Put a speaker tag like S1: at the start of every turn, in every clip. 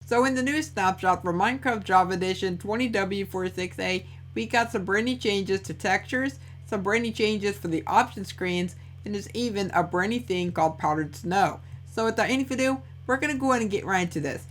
S1: So in the new snapshot for Minecraft Java Edition 20w46a, we got some brand new changes to textures, some brand new changes for the option screens, and there's even a brand new thing called powdered snow. So without any ado, we're going to go ahead and get right into this.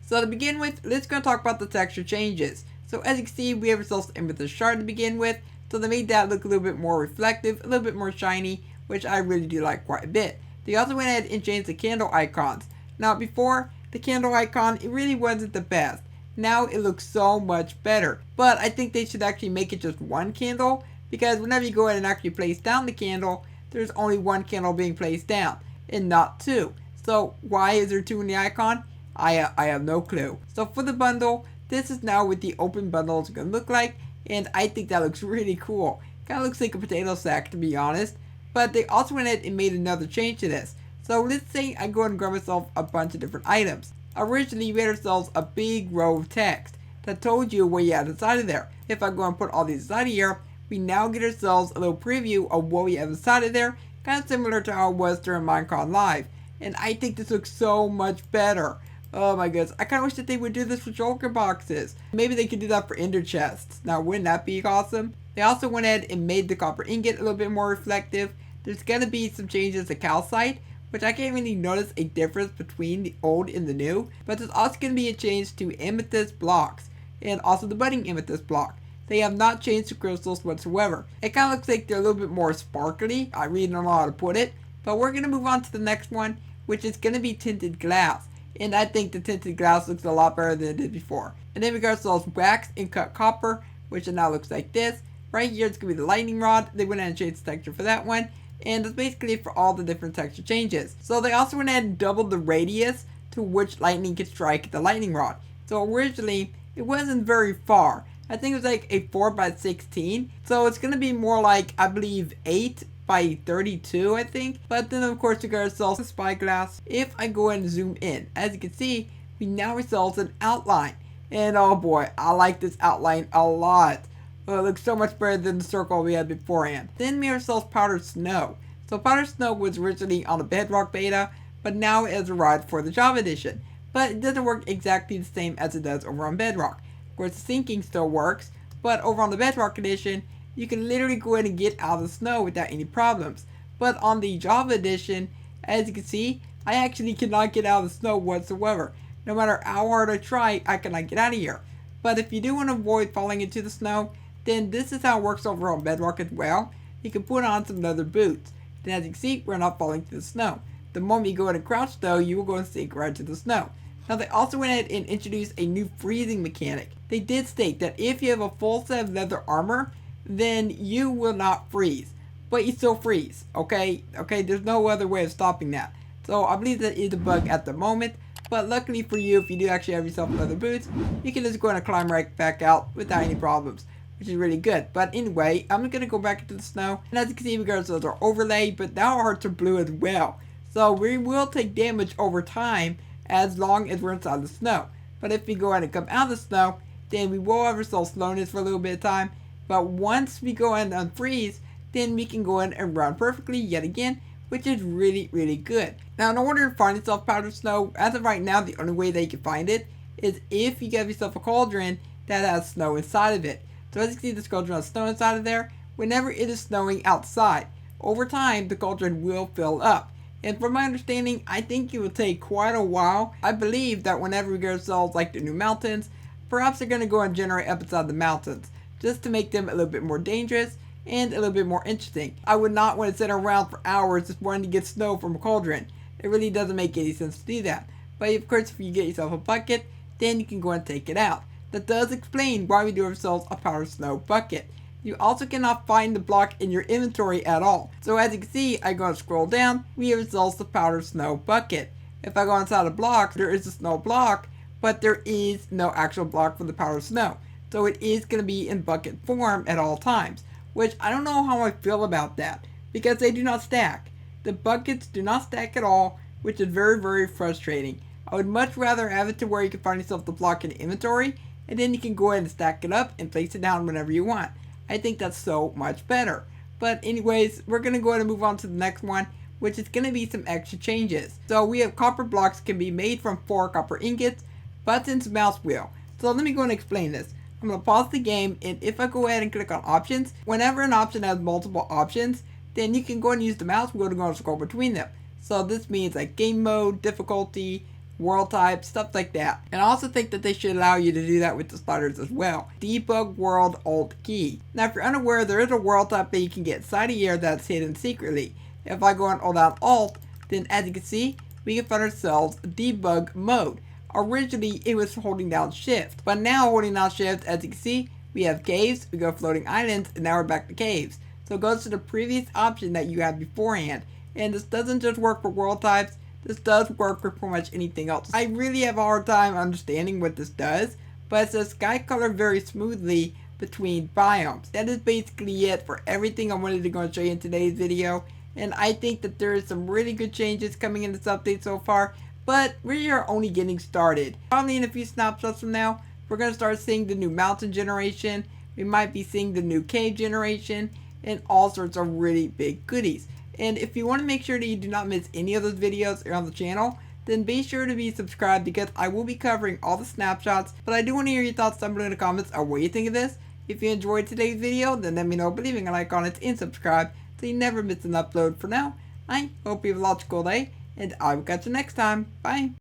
S1: So to begin with, let's go talk about the texture changes. So as you can see, we have ourselves amethyst shard to begin with, so they made that look a little bit more reflective, a little bit more shiny, which I really do like quite a bit. They also went ahead and changed the candle icons. Now before, the candle icon, it really wasn't the best. Now it looks so much better. But I think they should actually make it just one candle, because whenever you go ahead and actually place down the candle, there's only one candle being placed down, and not two. So why is there two in the icon? I have no clue. So for the bundle, this is now what the open bundle is going to look like, and I think that looks really cool. Kind of looks like a potato sack, to be honest. But they also went ahead and made another change to this. So let's say I go ahead and grab myself a bunch of different items. Originally, we had ourselves a big row of text that told you what you had inside of there. If I go and put all these inside of here, we now get ourselves a little preview of what we have inside of there, kind of similar to how it was during Minecraft Live. And I think this looks so much better. Oh my goodness, I kind of wish that they would do this for shulker boxes. Maybe they could do that for ender chests. Now, wouldn't that be awesome? They also went ahead and made the copper ingot a little bit more reflective. There's going to be some changes to calcite, which I can't really notice a difference between the old and the new. But there's also going to be a change to amethyst blocks, and also the budding amethyst block. They have not changed the crystals whatsoever. It kind of looks like they're a little bit more sparkly. I really don't know how to put it. But we're going to move on to the next one, which is going to be tinted glass. And I think the tinted glass looks a lot better than it did before. And then we got ourselves wax and cut copper, which now looks like this. Right here it's going to be the lightning rod. They went ahead and changed the texture for that one. And that's basically for all the different texture changes. So they also went ahead and doubled the radius to which lightning could strike the lightning rod. So originally, it wasn't very far. I think it was like a 4x16. So it's going to be more like, I believe, 8x32, I think. But then of course we got ourselves a spyglass. If I go ahead and zoom in, as you can see, we now ourselves an outline. And oh boy, I like this outline a lot. Well, it looks so much better than the circle we had beforehand. Then we have ourselves powdered snow. So powdered snow was originally on the Bedrock beta, but now it has arrived for the Java edition. But it doesn't work exactly the same as it does over on Bedrock. Of course, the syncing still works, but over on the Bedrock edition, you can literally go ahead and get out of the snow without any problems. But on the Java edition, as you can see, I actually cannot get out of the snow whatsoever. No matter how hard I try, I cannot get out of here. But if you do want to avoid falling into the snow, then this is how it works over on Bedrock as well. You can put on some leather boots. Then as you can see, we're not falling to the snow. The moment you go ahead and crouch though, you will go and sink right to the snow. Now they also went ahead and introduced a new freezing mechanic. They did state that if you have a full set of leather armor, then you will not freeze. But you still freeze, okay? Okay, there's no other way of stopping that. So I believe that is a bug at the moment. But luckily for you, if you do actually have yourself leather boots, you can just go ahead and climb right back out without any problems, which is really good. But anyway, I'm going to go back into the snow. And as you can see, we got ourselves our overlay, but now our hearts are blue as well. So we will take damage over time as long as we're inside the snow. But if we go ahead and come out of the snow, then we will have ourselves slowness for a little bit of time. But once we go ahead and unfreeze, then we can go ahead and run perfectly yet again, which is really, really good. Now, in order to find yourself powdered snow, as of right now, the only way that you can find it is if you get yourself a cauldron that has snow inside of it. So as you can see, this cauldron has snow inside of there. Whenever it is snowing outside, over time, the cauldron will fill up. And from my understanding, I think it will take quite a while. I believe that whenever we get ourselves like the new mountains, perhaps they're going to go and generate up inside the mountains, just to make them a little bit more dangerous and a little bit more interesting. I would not want to sit around for hours just wanting to get snow from a cauldron. It really doesn't make any sense to do that. But of course, if you get yourself a bucket, then you can go and take it out. That does explain why we do ourselves a powdered snow bucket. You also cannot find the block in your inventory at all. So as you can see, I go and scroll down, we have ourselves the powdered snow bucket. If I go inside a block, there is a snow block, but there is no actual block for the powdered snow. So it is going to be in bucket form at all times, which I don't know how I feel about that, because they do not stack. The buckets do not stack at all, which is very, very frustrating. I would much rather have it to where you can find yourself the block in the inventory, and then you can go ahead and stack it up and place it down whenever you want. I think that's so much better. But anyways, we're going to go ahead and move on to the next one, which is going to be some extra changes. So we have copper blocks can be made from 4 copper ingots, buttons, mouse wheel. So let me go and explain this. I'm going to pause the game, and if I go ahead and click on options, whenever an option has multiple options, then you can go and use the mouse wheel to go and scroll between them. So this means like game mode, difficulty, world type, stuff like that. And I also think that they should allow you to do that with the sliders as well. Debug world alt key. Now if you're unaware, there is a world type that you can get inside of here that's hidden secretly. If I go and hold down alt, then as you can see, we can find ourselves debug mode. Originally it was holding down shift, but now holding down shift, as you can see, we have caves, we go floating islands, and now we're back to caves. So it goes to the previous option that you had beforehand. And this doesn't just work for world types, this does work for pretty much anything else. I really have a hard time understanding what this does, but it says sky color very smoothly between biomes. That is basically it for everything I wanted to go and show you in today's video. And I think that there is some really good changes coming in this update so far, but we are only getting started. Probably in a few snapshots from now, we're going to start seeing the new mountain generation, we might be seeing the new cave generation, and all sorts of really big goodies. And if you want to make sure that you do not miss any of those videos on the channel, then be sure to be subscribed, because I will be covering all the snapshots. But I do want to hear your thoughts down below in the comments on what you think of this. If you enjoyed today's video, then let me know by leaving a like on it and subscribe so you never miss an upload. For now, I hope you have a logical day, and I will catch you next time. Bye.